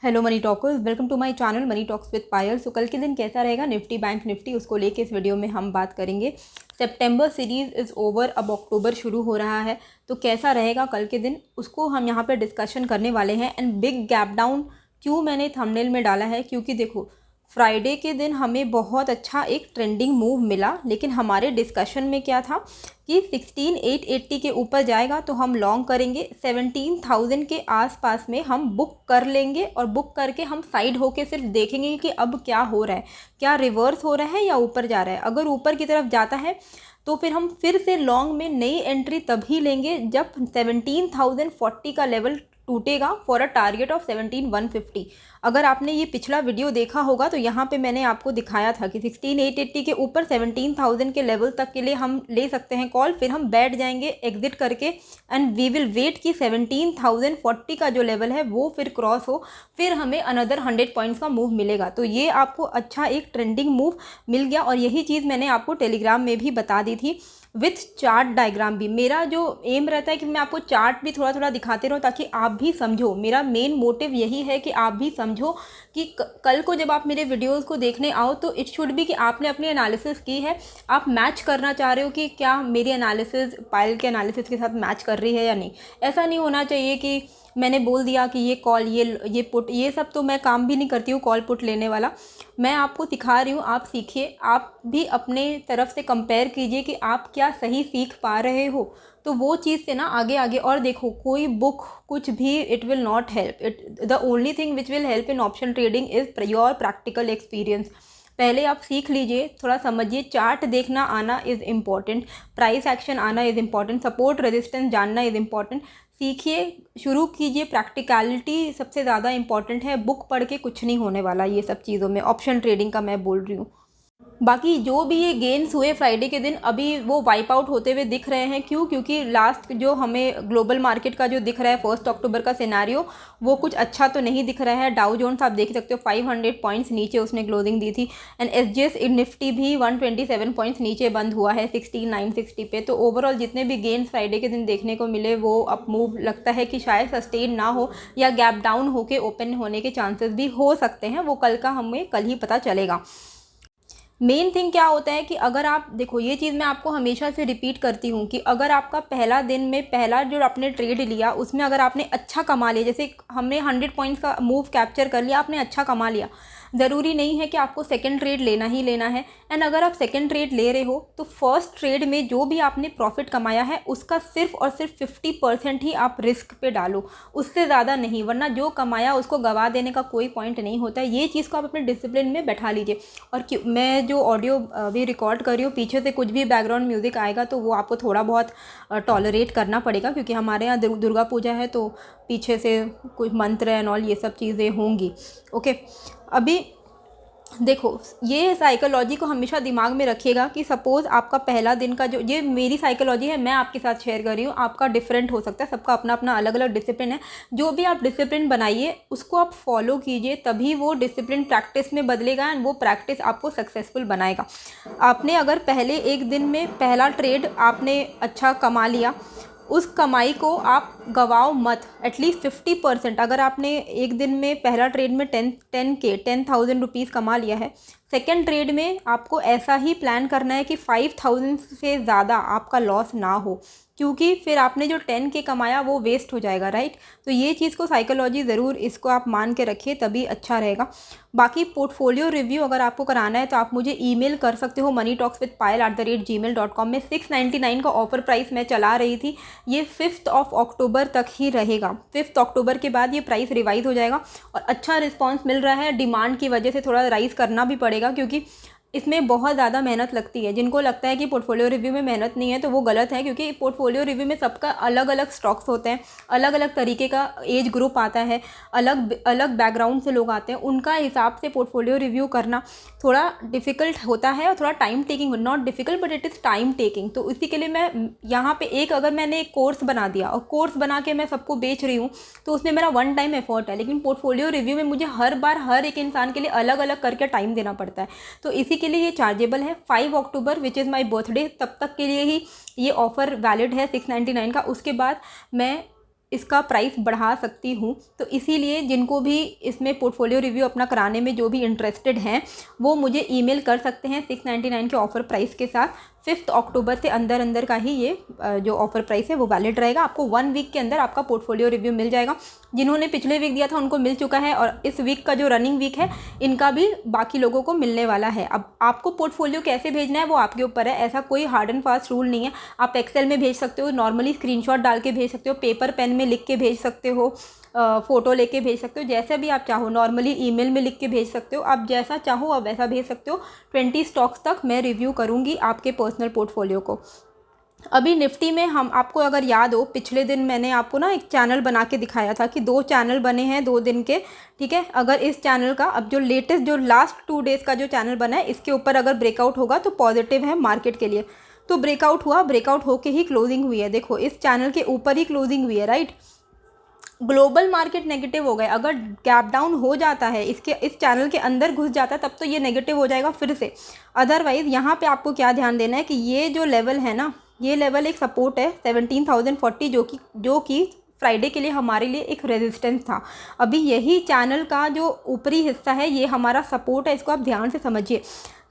Hello money talkers, welcome to my channel money talks with Payal. So कल के दिन कैसा रहेगा निफ्टी बैंक निफ्टी, उसको लेके इस वीडियो में हम बात करेंगे। सितंबर सीरीज़ इज़ ओवर, अब अक्टूबर शुरू हो रहा है, तो कैसा रहेगा कल के दिन उसको हम यहाँ पे डिस्कशन करने वाले हैं। एंड बिग गैप डाउन क्यों मैंने थंबनेल में डाला है, क्योंकि देखो फ्राइडे के दिन हमें बहुत अच्छा एक ट्रेंडिंग मूव मिला, लेकिन हमारे डिस्कशन में क्या था कि 16,880 के ऊपर जाएगा तो हम लॉन्ग करेंगे, 17,000 के आसपास में हम बुक कर लेंगे और बुक करके हम साइड होके सिर्फ देखेंगे कि अब क्या हो रहा है, क्या रिवर्स हो रहा है या ऊपर जा रहा है। अगर ऊपर की तरफ जाता है तो फिर हम फिर से लॉन्ग में नई एंट्री तभी लेंगे जब 17,040 का लेवल टूटेगा फॉर अ टारगेट ऑफ 17,150। अगर आपने ये पिछला वीडियो देखा होगा तो यहाँ पे मैंने आपको दिखाया था कि 16,880 के ऊपर 17,000 के लेवल तक के लिए हम ले सकते हैं कॉल, फिर हम बैठ जाएंगे एग्जिट करके एंड वी विल वेट कि 17,040 का जो लेवल है वो फिर क्रॉस हो, फिर हमें अनदर 100 पॉइंट्स का मूव मिलेगा। तो ये आपको अच्छा एक ट्रेंडिंग मूव मिल गया और यही चीज़ मैंने आपको टेलीग्राम में भी बता दी थी विथ चार्ट डायग्राम भी। मेरा जो एम रहता है कि मैं आपको चार्ट भी थोड़ा थोड़ा दिखाते रहूँ ताकि आप भी समझो। मेरा मेन मोटिव यही है कि आप भी समझो कि कल को जब आप मेरे वीडियोस को देखने आओ तो इट शुड भी कि आपने अपनी एनालिसिस की है, आप मैच करना चाह रहे हो कि क्या मेरी एनालिसिस पायल के एनालिसिस के साथ मैच कर रही है या नहीं। ऐसा नहीं होना चाहिए कि मैंने बोल दिया कि ये कॉल ये पुट, ये सब तो मैं काम भी नहीं करती हूँ कॉल पुट लेने वाला। मैं आपको सिखा रही हूँ, आप सीखिए, आप भी अपने तरफ से कंपेयर कीजिए कि आप क्या सही सीख पा रहे हो, तो वो चीज़ से ना आगे आगे। और देखो कोई बुक कुछ भी it will not help, it the only thing which will help in option trading is your practical experience. पहले आप सीख लीजिए, थोड़ा समझिए, चार्ट देखना आना इज़ इम्पॉर्टेंट, प्राइस एक्शन आना इज़ इम्पॉर्टेंट, सपोर्ट रेजिस्टेंस जानना इज़ इम्पॉर्टेंट। सीखिए, शुरू कीजिए, प्रैक्टिकलिटी सबसे ज़्यादा इंपॉर्टेंट है। बुक पढ़ के कुछ नहीं होने वाला ये सब चीज़ों में, ऑप्शन ट्रेडिंग का मैं बोल रही हूँ। बाकी जो भी ये गेन्स हुए फ्राइडे के दिन अभी वो वाइप आउट होते हुए दिख रहे हैं। क्यों? क्योंकि लास्ट जो हमें ग्लोबल मार्केट का जो दिख रहा है 1 अक्टूबर का सिनेरियो, वो कुछ अच्छा तो नहीं दिख रहा है। डाउ जोन्स आप देख सकते हो 500 पॉइंट्स नीचे उसने क्लोजिंग दी थी एंड एसजीएक्स निफ्टी भी 127 पॉइंट्स नीचे बंद हुआ है 16,960 पे। तो ओवरऑल जितने भी गेन्स फ्राइडे के दिन देखने को मिले वो अप मूव लगता है कि शायद सस्टेन ना हो या गैप डाउन होके ओपन होने के चांसेस भी हो सकते हैं। वो कल का हमें कल ही पता चलेगा। मेन थिंग क्या होता है कि अगर आप देखो, ये चीज़ मैं आपको हमेशा से रिपीट करती हूँ कि अगर आपका पहला दिन में पहला जो आपने ट्रेड लिया उसमें अगर आपने अच्छा कमा लिया, जैसे हमने 100 पॉइंट्स का मूव कैप्चर कर लिया, आपने अच्छा कमा लिया, ज़रूरी नहीं है कि आपको सेकंड ट्रेड लेना ही लेना है। एंड अगर आप सेकंड ट्रेड ले रहे हो तो फर्स्ट ट्रेड में जो भी आपने प्रॉफिट कमाया है उसका सिर्फ और सिर्फ 50% ही आप रिस्क पे डालो, उससे ज़्यादा नहीं, वरना जो कमाया उसको गवा देने का कोई पॉइंट नहीं होता है। ये चीज़ को आप अपने डिसिप्लिन में बैठा लीजिए। और मैं जो ऑडियो भी रिकॉर्ड कर रही हूँ, पीछे से कुछ भी बैकग्राउंड म्यूज़िक आएगा तो वो आपको थोड़ा बहुत टॉलरेट करना पड़ेगा, क्योंकि हमारे यहाँ दुर्गा पूजा है तो पीछे से कुछ मंत्र एंड ऑल ये सब चीज़ें होंगी। ओके, अभी देखो ये साइकोलॉजी को हमेशा दिमाग में रखिएगा कि सपोज़ आपका पहला दिन का जो, ये मेरी साइकोलॉजी है, मैं आपके साथ शेयर कर रही हूँ, आपका डिफरेंट हो सकता है, सबका अपना अपना अलग अलग डिसिप्लिन है। जो भी आप डिसिप्लिन बनाइए उसको आप फॉलो कीजिए, तभी वो डिसिप्लिन प्रैक्टिस में बदलेगा एंड वो प्रैक्टिस आपको सक्सेसफुल बनाएगा। आपने अगर पहले एक दिन में पहला ट्रेड आपने अच्छा कमा लिया, उस कमाई को आप गवाओ मत, एटलीस्ट 50%। अगर आपने एक दिन में पहला ट्रेड में 10,000 रुपीज़ कमा लिया है, सेकेंड ट्रेड में आपको ऐसा ही प्लान करना है कि 5,000 से ज़्यादा आपका लॉस ना हो, क्योंकि फिर आपने जो 10K कमाया वो वेस्ट हो जाएगा, राइट। तो ये चीज़ को साइकोलॉजी ज़रूर इसको आप मान के रखिए, तभी अच्छा रहेगा। बाकी पोर्टफोलियो रिव्यू अगर आपको कराना है तो आप मुझे ईमेल कर सकते हो moneytalkswithpayal@gmail.com में। 699 का ऑफर प्राइस मैं चला रही थी, ये 5 अक्टूबर तक ही रहेगा। 5 अक्टूबर के बाद ये प्राइस रिवाइज हो जाएगा और अच्छा रिस्पांस मिल रहा है। डिमांड की वजह से थोड़ा राइज़ करना भी पड़ेगा, क्योंकि इसमें बहुत ज़्यादा मेहनत लगती है। जिनको लगता है कि पोर्टफोलियो रिव्यू में मेहनत नहीं है तो वो गलत है, क्योंकि पोर्टफोलियो रिव्यू में सबका अलग अलग स्टॉक्स होते हैं, अलग अलग तरीके का एज ग्रुप आता है, अलग अलग बैकग्राउंड से लोग आते हैं, उनका हिसाब से पोर्टफोलियो रिव्यू करना थोड़ा डिफ़िकल्ट होता है और थोड़ा time taking, not difficult but it is time taking. तो इसी के लिए मैं यहाँ पे अगर मैंने एक कोर्स बना दिया और कोर्स बना के मैं सबको बेच रही हूँ तो उसमें मेरा वन टाइम एफर्ट है, लेकिन पोर्टफोलियो रिव्यू में मुझे हर बार हर एक इंसान के लिए अलग अलग करके टाइम देना पड़ता है। तो इसी के लिए ये चार्जेबल है। 5 अक्टूबर विच इज़ माई बर्थडे, तब तक के लिए ही ये ऑफ़र वैलिड है 699 का। उसके बाद मैं इसका प्राइस बढ़ा सकती हूँ। तो इसीलिए जिनको भी इसमें पोर्टफोलियो रिव्यू अपना कराने में जो भी इंटरेस्टेड हैं वो मुझे ईमेल कर सकते हैं 699 के ऑफ़र प्राइस के साथ। 5 अक्टूबर से अंदर का ही ये जो ऑफ़र प्राइस है वो वैलिड रहेगा। आपको 1 वीक के अंदर आपका पोर्टफोलियो रिव्यू मिल जाएगा। जिन्होंने पिछले वीक दिया था उनको मिल चुका है और इस वीक का जो रनिंग वीक है इनका भी बाकी लोगों को मिलने वाला है। अब आपको पोर्टफोलियो कैसे भेजना है वो आपके ऊपर है, ऐसा कोई हार्ड एंड फास्ट रूल नहीं है। आप एक्सेल में भेज सकते हो, नॉर्मली स्क्रीनशॉट डाल के भेज सकते हो, पेपर पेन में लिख के भेज सकते हो, फ़ोटो लेके भेज सकते हो, जैसे भी आप चाहो। नॉर्मली ईमेल में लिख के भेज सकते हो, आप जैसा चाहो आप वैसा भेज सकते हो। 20 स्टॉक्स तक मैं रिव्यू करूँगी आपके पर्सनल पोर्टफोलियो को। अभी निफ्टी में हम आपको अगर याद हो पिछले दिन मैंने आपको ना एक चैनल बना के दिखाया था कि 2 चैनल बने हैं 2 दिन के, ठीक है। अगर इस चैनल का अब जो लेटेस्ट जो लास्ट 2 डेज़ का जो चैनल बना है इसके ऊपर अगर ब्रेकआउट होगा तो पॉजिटिव है मार्केट के लिए। तो ब्रेकआउट हुआ, ब्रेकआउट होके ही क्लोजिंग हुई है। देखो इस चैनल के ऊपर ही क्लोजिंग हुई है, राइट। ग्लोबल मार्केट नेगेटिव हो गए, अगर गैप डाउन हो जाता है इसके इस चैनल के अंदर घुस जाता है तब तो ये नेगेटिव हो जाएगा फिर से। अदरवाइज़ यहाँ पे आपको क्या ध्यान देना है कि ये जो लेवल है ना, ये लेवल एक सपोर्ट है 17,040 जो कि फ्राइडे के लिए हमारे लिए एक रेजिस्टेंस था। अभी यही चैनल का जो ऊपरी हिस्सा है ये हमारा सपोर्ट है, इसको आप ध्यान से समझिए।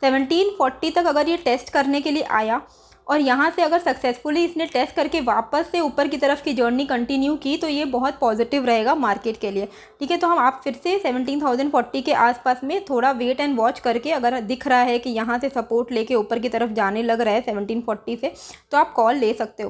1740 तक अगर ये टेस्ट करने के लिए आया और यहाँ से अगर सक्सेसफुली इसने टेस्ट करके वापस से ऊपर की तरफ की जर्नी कंटिन्यू की तो ये बहुत पॉजिटिव रहेगा मार्केट के लिए, ठीक है। तो हम आप फिर से 17,040 के आसपास में थोड़ा वेट एंड वॉच करके, अगर दिख रहा है कि यहाँ से सपोर्ट लेके ऊपर की तरफ जाने लग रहा है 1740 से, तो आप कॉल ले सकते हो।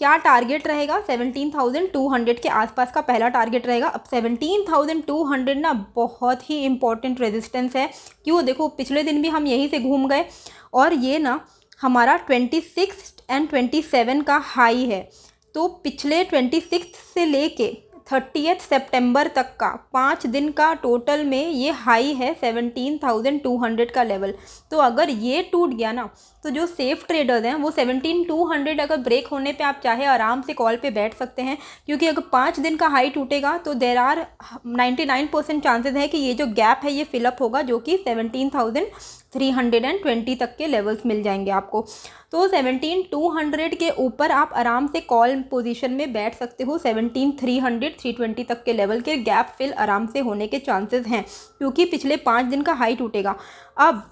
क्या टारगेट रहेगा? 17,200 के आसपास का पहला टारगेट रहेगा। अब 17,200 ना बहुत ही इंपॉर्टेंट रेजिस्टेंस है। क्यों? देखो पिछले दिन भी हम यहीं से घूम गए और ये ना हमारा 26 एंड 27 का हाई है। तो पिछले 26 से लेके 30 सितंबर तक का 5 दिन का टोटल में ये हाई है 17,200 का लेवल। तो अगर ये टूट गया ना तो जो सेफ ट्रेडर्स हैं वो 17,200 अगर ब्रेक होने पे आप चाहे आराम से कॉल पे बैठ सकते हैं, क्योंकि अगर 5 दिन का हाई टूटेगा तो देर आर 99% चांसेस है कि ये जो गैप है ये फिलअप होगा, जो कि 17,320 तक के लेवल्स मिल जाएंगे आपको। तो 17,200 के ऊपर आप आराम से कॉल पोजीशन में बैठ सकते हो। 17,300 320 तक के लेवल के गैप फिल आराम से होने के चांसेस हैं, क्योंकि पिछले 5 दिन का हाई टूटेगा। अब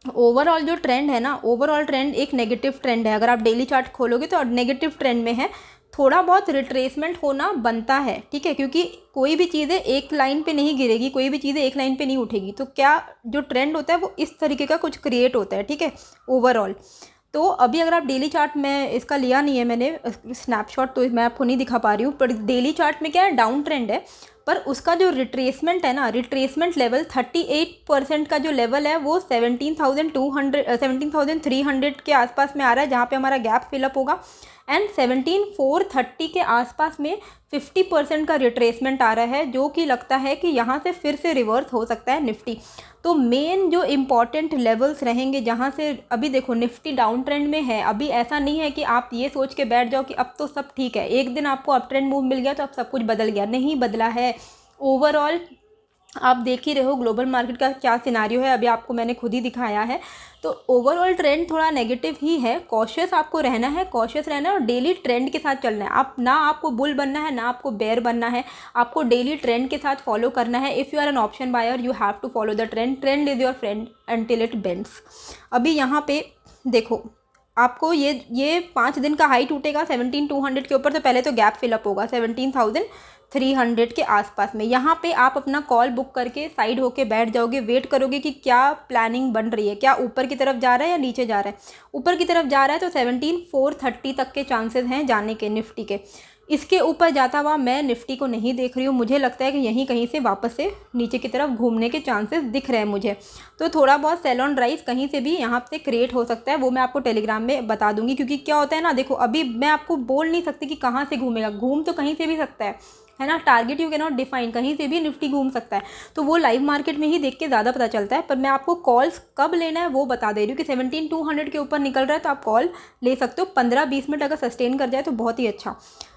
ओवरऑल जो ट्रेंड है ना, ओवरऑल ट्रेंड एक नेगेटिव ट्रेंड है। अगर आप डेली चार्ट खोलोगे तो नेगेटिव ट्रेंड में है, थोड़ा बहुत रिट्रेसमेंट होना बनता है, ठीक है, क्योंकि कोई भी चीज़ें एक लाइन पे नहीं गिरेगी, कोई भी चीज़ें एक लाइन पे नहीं उठेगी। तो क्या जो ट्रेंड होता है वो इस तरीके का कुछ क्रिएट होता है, ठीक है, ओवरऑल। तो अभी अगर आप डेली चार्ट में इसका लिया नहीं है मैंने स्नैपशॉट, तो मैं आपको नहीं दिखा पा रही हूँ, पर डेली चार्ट में क्या है, डाउन ट्रेंड है, पर उसका जो रिट्रेसमेंट है ना, रिट्रेसमेंट लेवल 38% का जो लेवल है वो 17,300 के आसपास में आ रहा है, जहाँ पे हमारा गैप फिलअप होगा। एंड 17,430 के आसपास में 50% का रिट्रेसमेंट आ रहा है, जो कि लगता है कि यहाँ से फिर से रिवर्स हो सकता है निफ्टी। तो मेन जो इम्पॉर्टेंट लेवल्स रहेंगे जहाँ से, अभी देखो निफ्टी डाउन ट्रेंड में है, अभी ऐसा नहीं है कि आप ये सोच के बैठ जाओ कि अब तो सब ठीक है, एक दिन आपको अप ट्रेंड मूव मिल गया तो अब सब कुछ बदल गया, नहीं बदला है। ओवरऑल आप देख ही रहे हो ग्लोबल मार्केट का क्या सिनारियो है, अभी आपको मैंने खुद ही दिखाया है। तो ओवरऑल ट्रेंड थोड़ा नेगेटिव ही है, कॉशियस आपको रहना है, कॉशियस रहना है और डेली ट्रेंड के साथ चलना है। आप ना आपको बुल बनना है ना आपको बेयर बनना है, आपको डेली ट्रेंड के साथ फॉलो करना है। If you are an option buyer you have to follow the trend, trend is your friend until it bends. अभी यहाँ पे देखो आपको ये 5 दिन का हाई टूटेगा 17,200 के ऊपर, तो पहले तो गैप फिलअप होगा 17,300 के आसपास में। यहाँ पे आप अपना कॉल बुक करके साइड होके बैठ जाओगे, वेट करोगे कि क्या प्लानिंग बन रही है, क्या ऊपर की तरफ जा रहा है या नीचे जा रहा है। ऊपर की तरफ जा रहा है तो 17,430 तक के चांसेस हैं जाने के निफ्टी के। इसके ऊपर जाता हुआ मैं निफ्टी को नहीं देख रही हूँ, मुझे लगता है कि यहीं कहीं से वापस से नीचे की तरफ घूमने के चांसेस दिख रहे हैं मुझे। तो थोड़ा बहुत सेल ऑन राइज कहीं से भी यहाँ से क्रिएट हो सकता है, वो मैं आपको टेलीग्राम में बता दूंगी। क्योंकि क्या होता है ना, देखो अभी मैं आपको बोल नहीं सकती कि कहाँ से घूमेगा, घूम तो कहीं से भी सकता है ना, target you can not define, कहीं से भी निफ्टी घूम सकता है। तो वो लाइव मार्केट में ही देख के ज़्यादा पता चलता है, पर मैं आपको कॉल्स कब लेना है वो बता दे रही हूँ कि 17,200 के ऊपर निकल रहा है तो आप कॉल ले सकते हो। 15-20 मिनट अगर सस्टेन कर जाए तो बहुत ही अच्छा।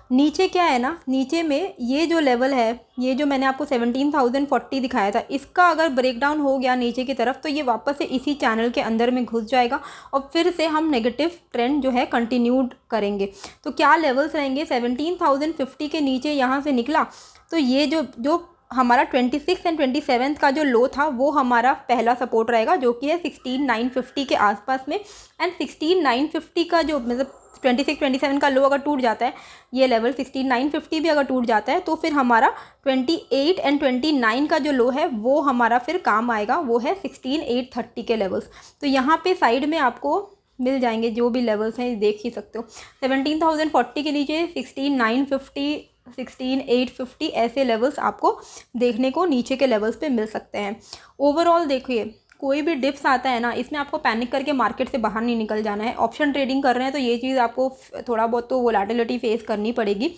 नीचे क्या है ना, नीचे में ये जो लेवल है, ये जो मैंने आपको 17,040 दिखाया था, इसका अगर ब्रेकडाउन हो गया नीचे की तरफ तो ये वापस से इसी चैनल के अंदर में घुस जाएगा और फिर से हम नेगेटिव ट्रेंड जो है कंटिन्यूड करेंगे। तो क्या लेवल्स रहेंगे, 17,050 के नीचे यहाँ से निकला तो ये जो हमारा 26 एंड 27 का जो लो था वो हमारा पहला सपोर्ट रहेगा, जो कि है 16,950 के आसपास में। एंड 16,950 का जो मतलब 26 27 का लो अगर टूट जाता है, ये लेवल 16,950 भी अगर टूट जाता है तो फिर हमारा 28 एंड 29 का जो लो है वो हमारा फिर काम आएगा, वो है 16,830 के लेवल्स। तो यहाँ पे साइड में आपको मिल जाएंगे जो भी लेवल्स हैं, देख ही सकते हो। 17,040 के नीचे 16,950, 16,850 ऐसे लेवल्स आपको देखने को नीचे के लेवल्स पे मिल सकते हैं। ओवरऑल देखिए, कोई भी डिप्स आता है ना, इसमें आपको पैनिक करके मार्केट से बाहर नहीं निकल जाना है। ऑप्शन ट्रेडिंग कर रहे हैं तो ये चीज़ आपको थोड़ा बहुत तो वोलेटिलिटी फेस करनी पड़ेगी।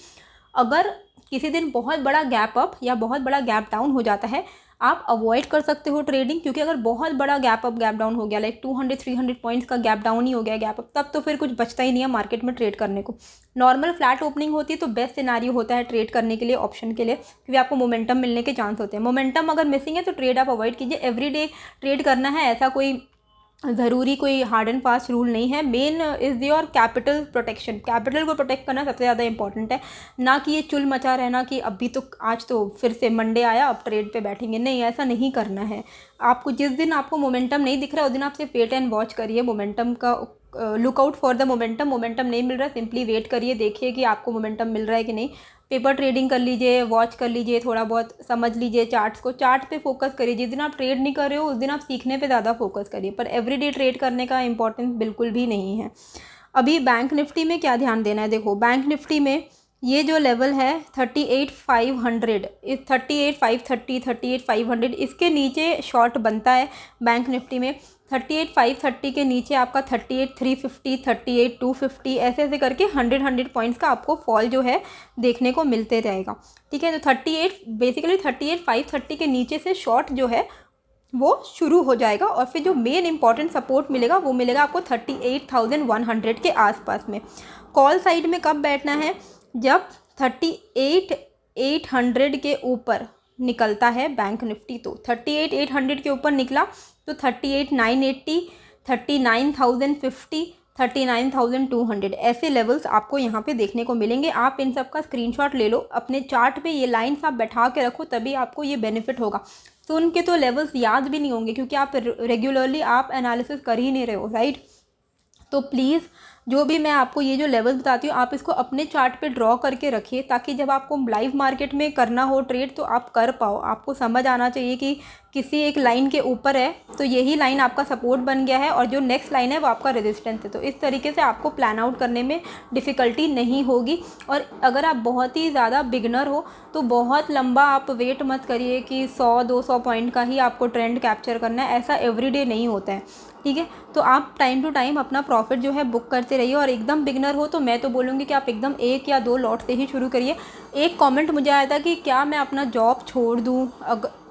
अगर किसी दिन बहुत बड़ा गैप अप या बहुत बड़ा गैप डाउन हो जाता है, आप अवॉइड कर सकते हो ट्रेडिंग, क्योंकि अगर बहुत बड़ा गैप अप गैप डाउन हो गया, लाइक 200-300 पॉइंट्स का गैप डाउन ही हो गया गैप अप, तब तो फिर कुछ बचता ही नहीं है मार्केट में ट्रेड करने को। नॉर्मल फ्लैट ओपनिंग होती है तो बेस्ट सिनारियो होता है ट्रेड करने के लिए ऑप्शन के लिए, क्योंकि आपको मोमेंटम मिलने के चांस होते हैं। मोमेंटम अगर मिसिंग है तो ट्रेड आप अवॉइड कीजिए। एवरीडे ट्रेड करना है ऐसा कोई ज़रूरी कोई हार्ड एंड फास्ट रूल नहीं है। Main is your capital protection. Capital को प्रोटेक्ट करना सबसे ज़्यादा इंपॉर्टेंट है, ना कि ये चुल मचा रहना कि अभी तो आज तो फिर से मंडे आया अब ट्रेड पे बैठेंगे। नहीं, ऐसा नहीं करना है। आपको जिस दिन आपको मोमेंटम नहीं दिख रहा उस दिन आप सिर्फ वेट एंड वॉच करिए। मोमेंटम का look out for the momentum. Momentum नहीं मिल रहा, सिंपली वेट करिए, देखिए कि आपको मोमेंटम मिल रहा है कि नहीं। पेपर ट्रेडिंग कर लीजिए, वॉच कर लीजिए, थोड़ा बहुत समझ लीजिए चार्ट्स को, चार्ट पे फोकस करिए। जिस दिन आप ट्रेड नहीं कर रहे हो उस दिन आप सीखने पे ज़्यादा फोकस करिए, पर एवरीडे ट्रेड करने का इंपॉर्टेंस बिल्कुल भी नहीं है। अभी बैंक निफ्टी में क्या ध्यान देना है, देखो बैंक निफ्टी में ये जो लेवल है 38,500, इस 38,530, 38,500 इसके नीचे शॉर्ट बनता है बैंक निफ्टी में। 38,530 के नीचे आपका 38,350, 38,250 ऐसे ऐसे करके 100 पॉइंट्स का आपको फॉल जो है देखने को मिलते रहेगा। ठीक है, तो 38,530 के नीचे से शॉर्ट जो है वो शुरू हो जाएगा और फिर जो मेन इंपॉर्टेंट सपोर्ट मिलेगा वो मिलेगा आपको 38,100 के आसपास में। कॉल साइड में कब बैठना है, जब 38,800 के ऊपर निकलता है बैंक निफ्टी। तो 38,800 के ऊपर निकला तो 38,980, 39,050, 39,200 ऐसे लेवल्स आपको यहाँ पे देखने को मिलेंगे। आप इन सब का स्क्रीनशॉट ले लो, अपने चार्ट पे ये लाइन्स आप बैठा के रखो, तभी आपको ये बेनिफिट होगा। सुन के तो लेवल्स याद भी नहीं होंगे क्योंकि आप रेगुलरली आप एनालिसिस कर ही नहीं रहे हो, राइट। तो प्लीज़ जो भी मैं आपको ये जो लेवल्स बताती हूँ आप इसको अपने चार्ट पे ड्रॉ करके रखिए, ताकि जब आपको लाइव मार्केट में करना हो ट्रेड तो आप कर पाओ। आपको समझ आना चाहिए कि किसी एक लाइन के ऊपर है तो यही लाइन आपका सपोर्ट बन गया है और जो नेक्स्ट लाइन है वो आपका रेजिस्टेंस है। तो इस तरीके से आपको प्लान आउट करने में डिफ़िकल्टी नहीं होगी। और अगर आप बहुत ही ज़्यादा बिगनर हो तो बहुत लंबा आप वेट मत करिए कि 100-200 पॉइंट का ही आपको ट्रेंड कैप्चर करना है, ऐसा एवरीडे नहीं होता है। ठीक है, तो आप टाइम टू टाइम अपना प्रॉफिट जो है बुक करते रहिए। और एकदम बिगनर हो तो मैं तो बोलूँगी कि आप एकदम 1 या 2 लॉट से ही शुरू करिए। एक कमेंट मुझे आया था कि क्या मैं अपना जॉब छोड़ दूँ।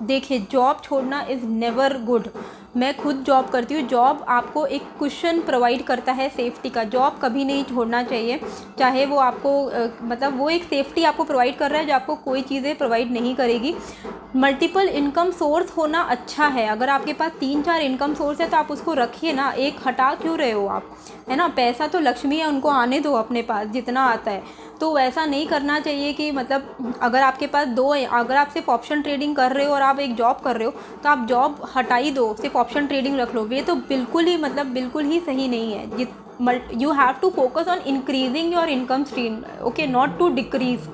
देखिए, जॉब छोड़ना इज़ नेवर गुड। मैं खुद जॉब करती हूँ। जॉब आपको एक कुशन प्रोवाइड करता है सेफ्टी का। जॉब कभी नहीं छोड़ना चाहिए, चाहे वो आपको मतलब वो एक सेफ्टी आपको प्रोवाइड कर रहा है जो आपको कोई चीज़ें प्रोवाइड नहीं करेगी। मल्टीपल इनकम सोर्स होना अच्छा है। अगर आपके पास 3-4 इनकम सोर्स है तो आप उसको रखिए ना, एक हटा क्यों रहे हो आप, है ना। पैसा तो लक्ष्मी है, उनको आने दो अपने पास जितना आता है। तो वैसा नहीं करना चाहिए कि मतलब अगर आपके पास अगर आप सिर्फ ऑप्शन ट्रेडिंग कर रहे हो और आप एक जॉब कर रहे हो तो आप जॉब हटा ही दो, सिर्फ ऑप्शन ट्रेडिंग रख लो। ये तो बिल्कुल ही मतलब बिल्कुल ही सही नहीं है। You have to focus on increasing your income stream, okay, not to decrease.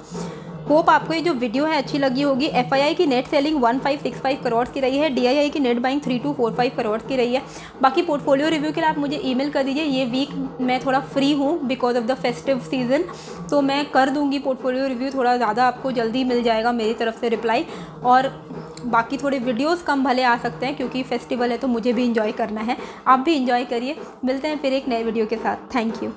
Hope आपको ये जो वीडियो है अच्छी लगी होगी। FII की नेट सेलिंग 1565 करोड़ की रही है। DII की नेट बाइंग 3245 करोड़ की रही है। बाकी पोर्टफोलियो रिव्यू के लिए आप मुझे ईमेल कर दीजिए। ये वीक मैं थोड़ा फ्री हूँ because of the festive season, तो मैं कर दूँगी पोर्टफोलियो रिव्यू। थोड़ा ज़्यादा आपको जल्दी मिल जाएगा मेरी तरफ से रिप्लाई। और बाकी थोड़े वीडियोस कम भले आ सकते हैं क्योंकि फेस्टिवल है तो मुझे भी इंजॉय करना है। आप भी इंजॉय करिए। मिलते हैं फिर एक नए वीडियो के साथ। Thank you.